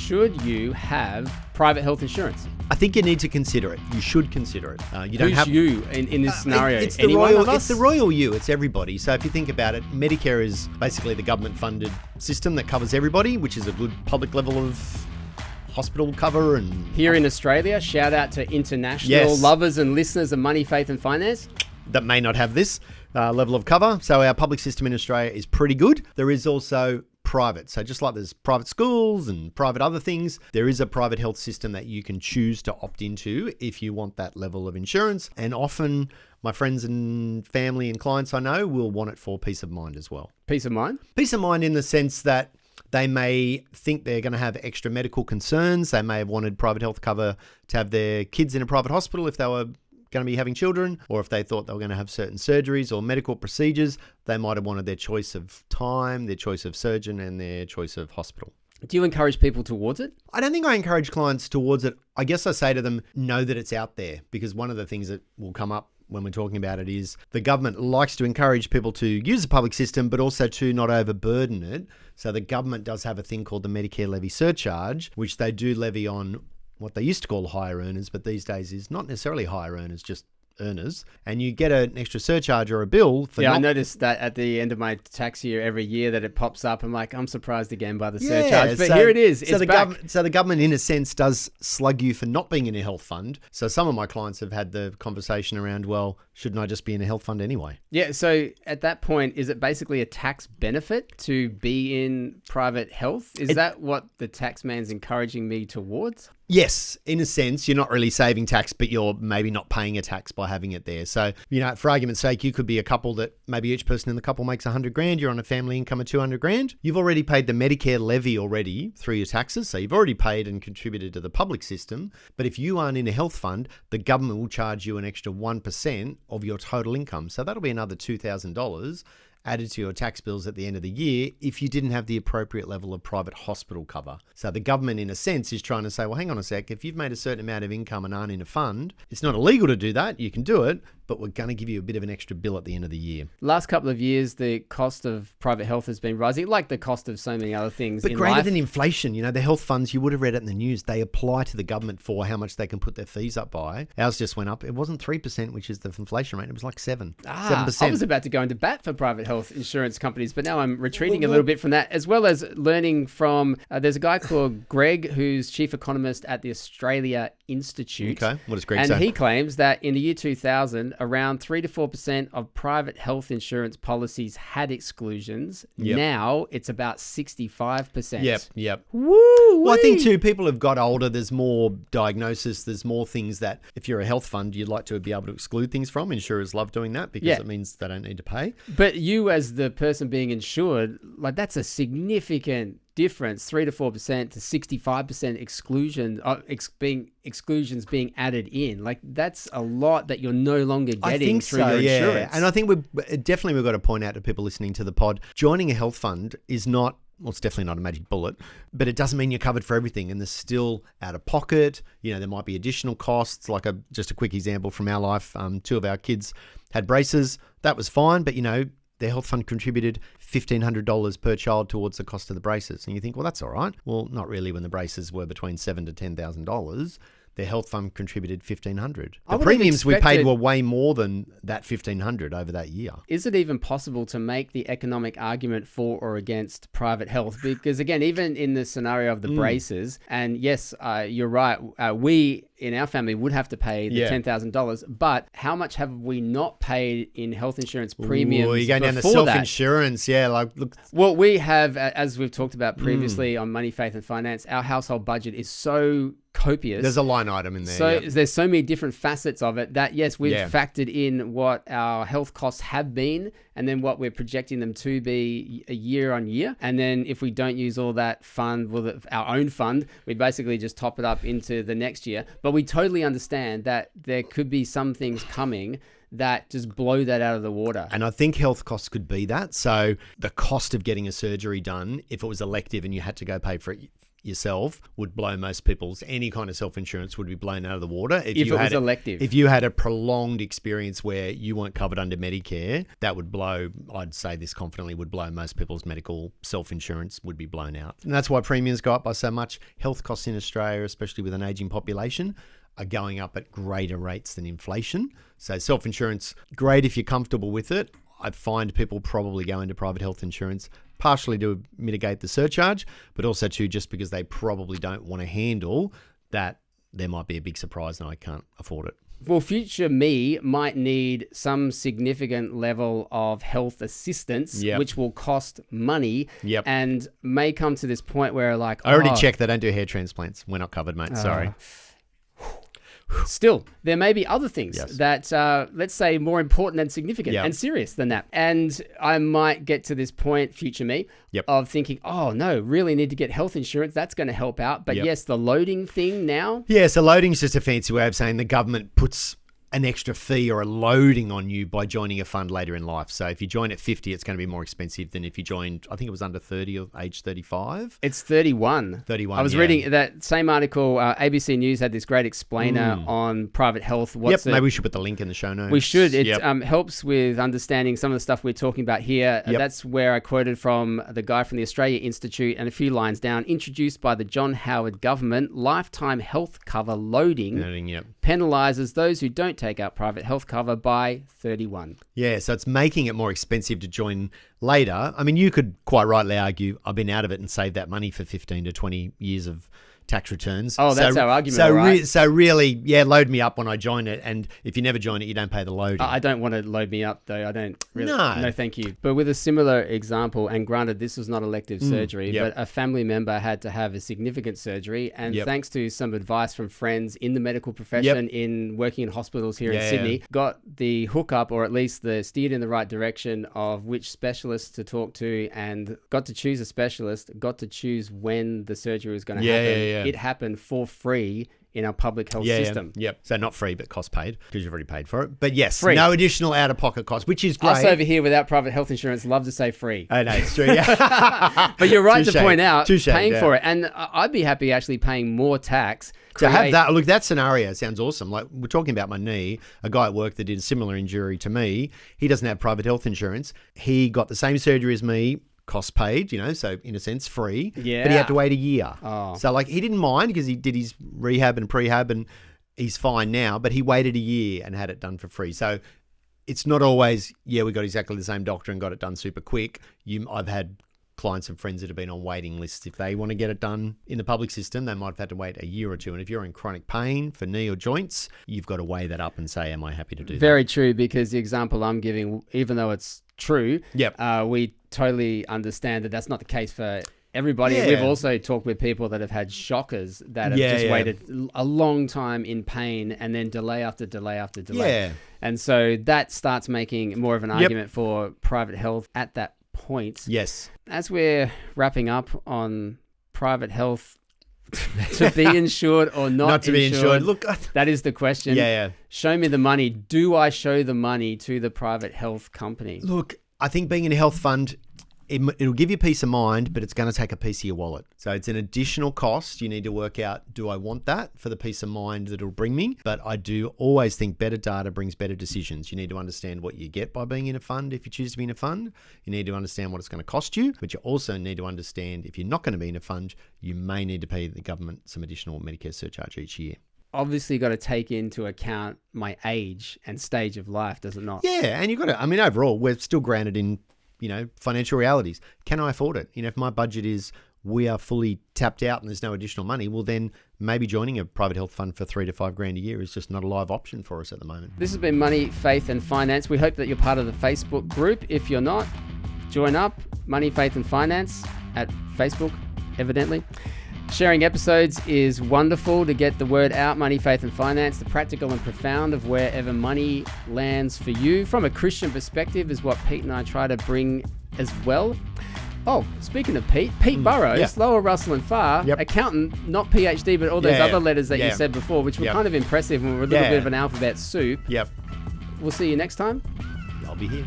should you have private health insurance? I think you need to consider it. You should consider it. Who's you in this scenario? It's the Anyone royal. of us? It's the royal you. It's everybody. So if you think about it, Medicare is basically the government-funded system that covers everybody, which is a good public level of hospital cover. And here in Australia, shout out to international lovers and listeners of Money, Faith and Finance that may not have this level of cover. So our public system in Australia is pretty good. There is also private. So just like there's private schools and private other things, there is a private health system that you can choose to opt into if you want that level of insurance. And often my friends and family and clients I know will want it for peace of mind as well. Peace of mind? Peace of mind in the sense that they may think they're going to have extra medical concerns. They may have wanted private health cover to have their kids in a private hospital if they were going to be having children, or if they thought they were going to have certain surgeries or medical procedures. They might have wanted their choice of time, their choice of surgeon, and their choice of hospital. Do you encourage people towards it? I don't think I encourage clients towards it. I guess I say to them, know that it's out there, because one of the things that will come up when we're talking about it is the government likes to encourage people to use the public system, but also to not overburden it. So the government does have a thing called the Medicare Levy Surcharge, which they do levy on what they used to call higher earners, but these days is not necessarily higher earners, just earners. And you get an extra surcharge or a bill for I noticed that at the end of my tax year every year that it pops up. I'm like, I'm surprised again by the surcharge, but here it is. So the government, in a sense, does slug you for not being in a health fund. So some of my clients have had the conversation around, well, shouldn't I just be in a health fund anyway? Yeah. So at that point, is it basically a tax benefit to be in private health? Is that what the tax man's encouraging me towards? Yes, in a sense, you're not really saving tax, but you're maybe not paying a tax by having it there. So, for argument's sake, you could be a couple that maybe each person in the couple makes $100,000. You're on a family income of $200,000. You've already paid the Medicare levy already through your taxes. So you've already paid and contributed to the public system. But if you aren't in a health fund, the government will charge you an extra 1% of your total income. So that'll be another $2,000 added to your tax bills at the end of the year if you didn't have the appropriate level of private hospital cover. So the government, in a sense, is trying to say, well, hang on a sec, if you've made a certain amount of income and aren't in a fund, it's not illegal to do that. You can do it, but we're going to give you a bit of an extra bill at the end of the year. Last couple of years, the cost of private health has been rising, like the cost of so many other things in life. But greater than inflation, the health funds, you would have read it in the news, they apply to the government for how much they can put their fees up by. Ours just went up. It wasn't 3%, which is the inflation rate. It was like 7%. 7%. I was about to go into bat for private health insurance companies, but now I'm retreating a little bit from that, as well as learning from, there's a guy called Greg, who's chief economist at the Australia Institute. Okay, what does Greg say? And he claims that in the year 2000, around 3 to 4% of private health insurance policies had exclusions. Yep. Now it's about 65%. Yep. Woo! Well, I think too, people have got older. There's more diagnosis. There's more things that if you're a health fund, you'd like to be able to exclude things from. Insurers love doing that because it means they don't need to pay. But you as the person being insured, like that's a significant difference, 3 to 4% to 65% exclusions being added in. Like that's a lot that you're no longer getting through your insurance. And I think we've got to point out to people listening to the pod, joining a health fund is not, well, it's definitely not a magic bullet, but it doesn't mean you're covered for everything. And there's still out of pocket, there might be additional costs. Like just a quick example from our life, 2 of our kids had braces. That was fine, but their health fund contributed $1,500 per child towards the cost of the braces. And you think, well, that's all right. Well, not really when the braces were between $7,000 to $10,000. Their health fund contributed $1,500. The premiums we paid were way more than that $1,500 over that year. Is it even possible to make the economic argument for or against private health? Because again, even in the scenario of the braces, and yes, you're right, we in our family would have to pay the $10,000, but how much have we not paid in health insurance premiums? You're going down the self-insurance, look. Well, we have, as we've talked about previously on Money, Faith and Finance, our household budget is so copious. There's a line item in there. So there's so many different facets of it that, yes, we've factored in what our health costs have been and then what we're projecting them to be a year on year. And then if we don't use all that fund, our own fund, we basically just top it up into the next year. But we totally understand that there could be some things coming that just blow that out of the water. And I think health costs could be that. So the cost of getting a surgery done, if it was elective and you had to go pay for it yourself would blow most people's, any kind of self-insurance would be blown out of the water. If it was elective. If you had a prolonged experience where you weren't covered under Medicare, that would blow, I'd say this confidently, would blow most people's medical self-insurance would be blown out. And that's why premiums go up by so much. Health costs in Australia, especially with an aging population, are going up at greater rates than inflation. So self-insurance, great if you're comfortable with it. I find people probably go into private health insurance partially to mitigate the surcharge, but also too just because they probably don't want to handle that there might be a big surprise and I can't afford it. Well, future me might need some significant level of health assistance, which will cost money, and may come to this point where like... I already checked they don't do hair transplants. We're not covered, mate. Sorry. Still, there may be other things that, let's say, more important and significant and serious than that. And I might get to this point, future me, of thinking, oh, no, really need to get health insurance. That's going to help out. But yes, the loading thing now. Yeah, so loading is just a fancy way of saying the government puts an extra fee or a loading on you by joining a fund later in life. So if you join at 50, it's going to be more expensive than if you joined, I think it was under 30 or age 35. It's 31. 31, I was reading that same article. ABC News had this great explainer on private health. Maybe we should put the link in the show notes. We should. It helps with understanding some of the stuff we're talking about here. That's where I quoted from the guy from the Australia Institute and a few lines down. Introduced by the John Howard government, lifetime health cover loading penalises those who don't take out private health cover by 31. Yeah, so it's making it more expensive to join later. I mean, you could quite rightly argue, I've been out of it and saved that money for 15 to 20 years of tax returns. Oh, that's our argument, right? So really, load me up when I join it. And if you never join it, you don't pay the loading. I don't want to load me up, though. I don't really. No, thank you. But with a similar example, and granted, this was not elective surgery, but a family member had to have a significant surgery. And thanks to some advice from friends in the medical profession, in working in hospitals here in Sydney, got the hookup, or at least the steered in the right direction of which specialist to talk to, and got to choose a specialist, got to choose when the surgery was going to happen. It happened for free in our public health system. So not free, but cost paid because you've already paid for it. But yes, free. No additional out-of-pocket cost, which is great. Us over here without private health insurance love to say free. I know, it's true. But you're right to point out paying for it. And I'd be happy actually paying more tax. To have that, look, that scenario sounds awesome. Like we're talking about my knee, a guy at work that did a similar injury to me. He doesn't have private health insurance. He got the same surgery as me, cost paid, so in a sense free, but he had to wait a year. So like he didn't mind because he did his rehab and prehab and he's fine now, but he waited a year and had it done for free. So it's not always, we got exactly the same doctor and got it done super quick. I've had clients and friends that have been on waiting lists. If they want to get it done in the public system, they might have had to wait a year or two. And if you're in chronic pain for knee or joints, you've got to weigh that up and say, am I happy to do that? Very true, because the example I'm giving, even though it's true, we totally understand that that's not the case for everybody. We've also talked with people that have had shockers that have just waited a long time in pain and then delay after delay after delay. And so that starts making more of an argument for private health at that point. Yes. As we're wrapping up on private health, to be insured or not to be insured. Look, that is the question. Show me the money. Do I show the money to the private health company? Look, I think being in a health fund, it'll give you peace of mind, but it's going to take a piece of your wallet. So it's an additional cost. You need to work out, do I want that for the peace of mind that it'll bring me? But I do always think better data brings better decisions. You need to understand what you get by being in a fund if you choose to be in a fund. You need to understand what it's going to cost you, but you also need to understand if you're not going to be in a fund, you may need to pay the government some additional Medicare surcharge each year. Obviously got to take into account my age and stage of life, does it not? Yeah, and you've got to, overall, we're still grounded in financial realities. Can I afford it? If my budget is we are fully tapped out and there's no additional money, well then maybe joining a private health fund for $3,000 to $5,000 a year is just not a live option for us at the moment. This has been Money, Faith and Finance. We hope that you're part of the Facebook group. If you're not, join up. Money, Faith and Finance at Facebook, evidently. Sharing episodes is wonderful to get the word out. Money, Faith and Finance, the practical and profound of wherever money lands for you. From a Christian perspective is what Pete and I try to bring as well. Oh, speaking of Pete Burrows, Lower Russell and Farr, accountant, not PhD, but all those other letters that you said before, which were kind of impressive and were a little bit of an alphabet soup. We'll see you next time. I'll be here.